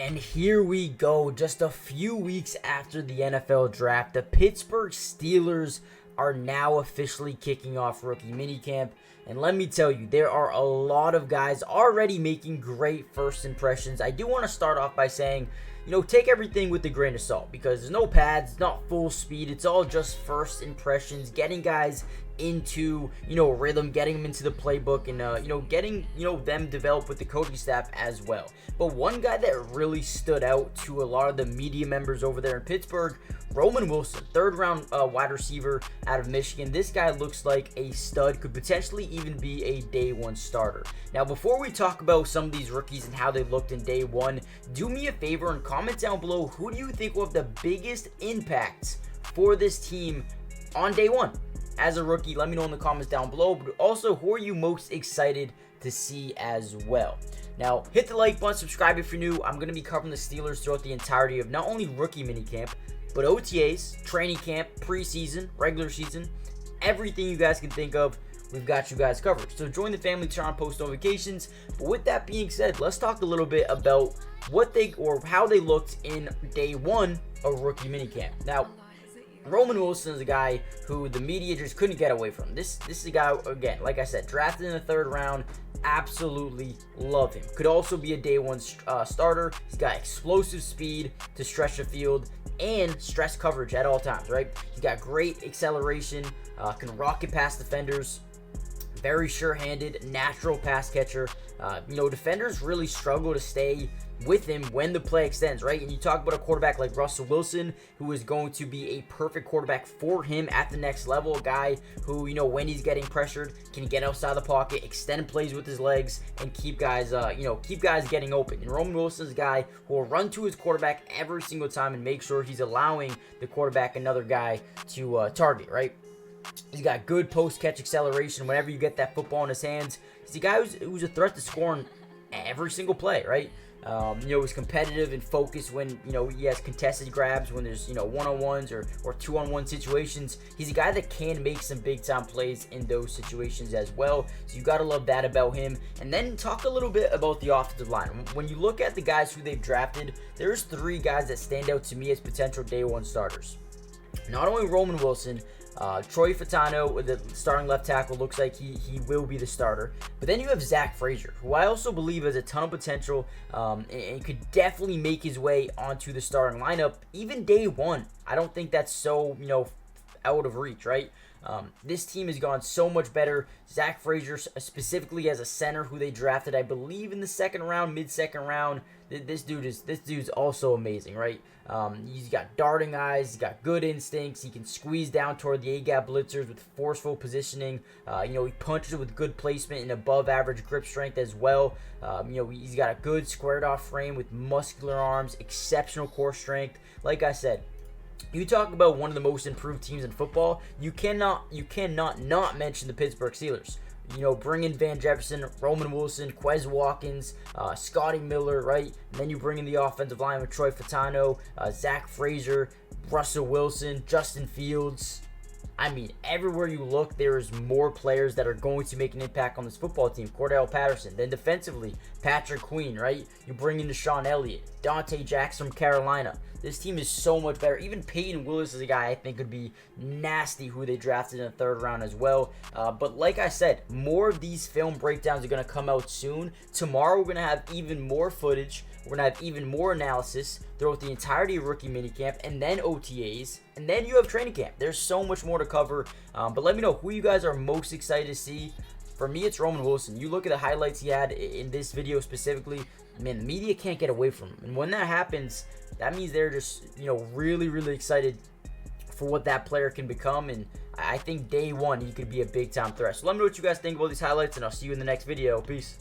And here we go, just a few weeks after the NFL draft, the Pittsburgh Steelers are now officially kicking off rookie minicamp. And let me tell you, there are a lot of guys already making great first impressions. I do want to start off by saying, take everything with a grain of salt because there's no pads, it's not full speed. It's all just first impressions, getting guys into, rhythm, getting them into the playbook and, getting, them developed with the coaching staff as well. But one guy that really stood out to a lot of the media members over there in Pittsburgh, Roman Wilson, third round wide receiver out of Michigan. This guy looks like a stud, could potentially even be a day one starter. Now, before we talk about some of these rookies and how they looked in day one, do me a favor and comment down below, who do you think will have the biggest impact for this team on day one? As a rookie, let me know in the comments down below, but also who are you most excited to see as well? Now, hit the like button, subscribe if you're new. I'm going to be covering the Steelers throughout the entirety of not only rookie minicamp, but OTAs, training camp, preseason, regular season, everything you guys can think of, we've got you guys covered. So join the family, turn on post notifications. But with that being said, let's talk a little bit about how they looked in day one of rookie minicamp. Now, Roman Wilson is a guy who the media just couldn't get away from. This is a guy, again, like I said, drafted in the third round. Absolutely love him. Could also be a day one starter. He's got explosive speed to stretch the field and stress coverage at all times, right? He's got great acceleration, can rocket past defenders, very sure-handed, natural pass catcher. Defenders really struggle to stay with him when the play extends, right? And you talk about a quarterback like Russell Wilson, who is going to be a perfect quarterback for him at the next level. A guy who, when he's getting pressured, can get outside the pocket, extend plays with his legs, and keep guys, getting open. And Roman Wilson is a guy who will run to his quarterback every single time and make sure he's allowing the quarterback another guy to target, right? He's got good post-catch acceleration whenever you get that football in his hands. He's a guy who's a threat to scoring every single play, right? He's competitive and focused when, he has contested grabs, when there's, one-on-ones or two-on-one situations. He's a guy that can make some big-time plays in those situations as well. So you got to love that about him. And then talk a little bit about the offensive line. When you look at the guys who they've drafted, there's three guys that stand out to me as potential day one starters. Not only Roman Wilson, Troy Fautanu, the starting left tackle, looks like he will be the starter. But then you have Zach Frazier, who I also believe has a ton of potential and could definitely make his way onto the starting lineup, even day one. I don't think that's so, out of reach, right? This team has gone so much better. Zach Frazier, specifically as a center who they drafted, I believe in the second round, mid-second round. This dude's also amazing, right? He's got darting eyes. He's got good instincts. He can squeeze down toward the A-gap blitzers with forceful positioning. He punches with good placement and above-average grip strength as well. He's got a good squared-off frame with muscular arms, exceptional core strength. Like I said, you talk about one of the most improved teams in football, you cannot not mention the Pittsburgh Steelers. Bring in Van Jefferson, Roman Wilson, Quez Watkins, Scotty Miller, right? And then you bring in the offensive line with Troy Fautanu, Zach Frazier, Russell Wilson, Justin Fields. I mean, everywhere you look, there is more players that are going to make an impact on this football team. Cordell Patterson. Then defensively, Patrick Queen, right? You bring in Deshaun Elliott, Dante Jackson from Carolina. This team is so much better. Even Peyton Willis is a guy I think could be nasty, who they drafted in the third round as well. But like I said, more of these film breakdowns are going to come out soon. Tomorrow, we're going to have even more footage. We're going to have even more analysis throughout the entirety of rookie minicamp, and then OTAs, and then you have training camp. There's so much more to cover, but let me know who you guys are most excited to see. For me, it's Roman Wilson. You look at the highlights he had in this video specifically, man, the media can't get away from him. And when that happens, that means they're just, really, really excited for what that player can become, and I think day one, he could be a big-time threat. So let me know what you guys think about these highlights, and I'll see you in the next video. Peace.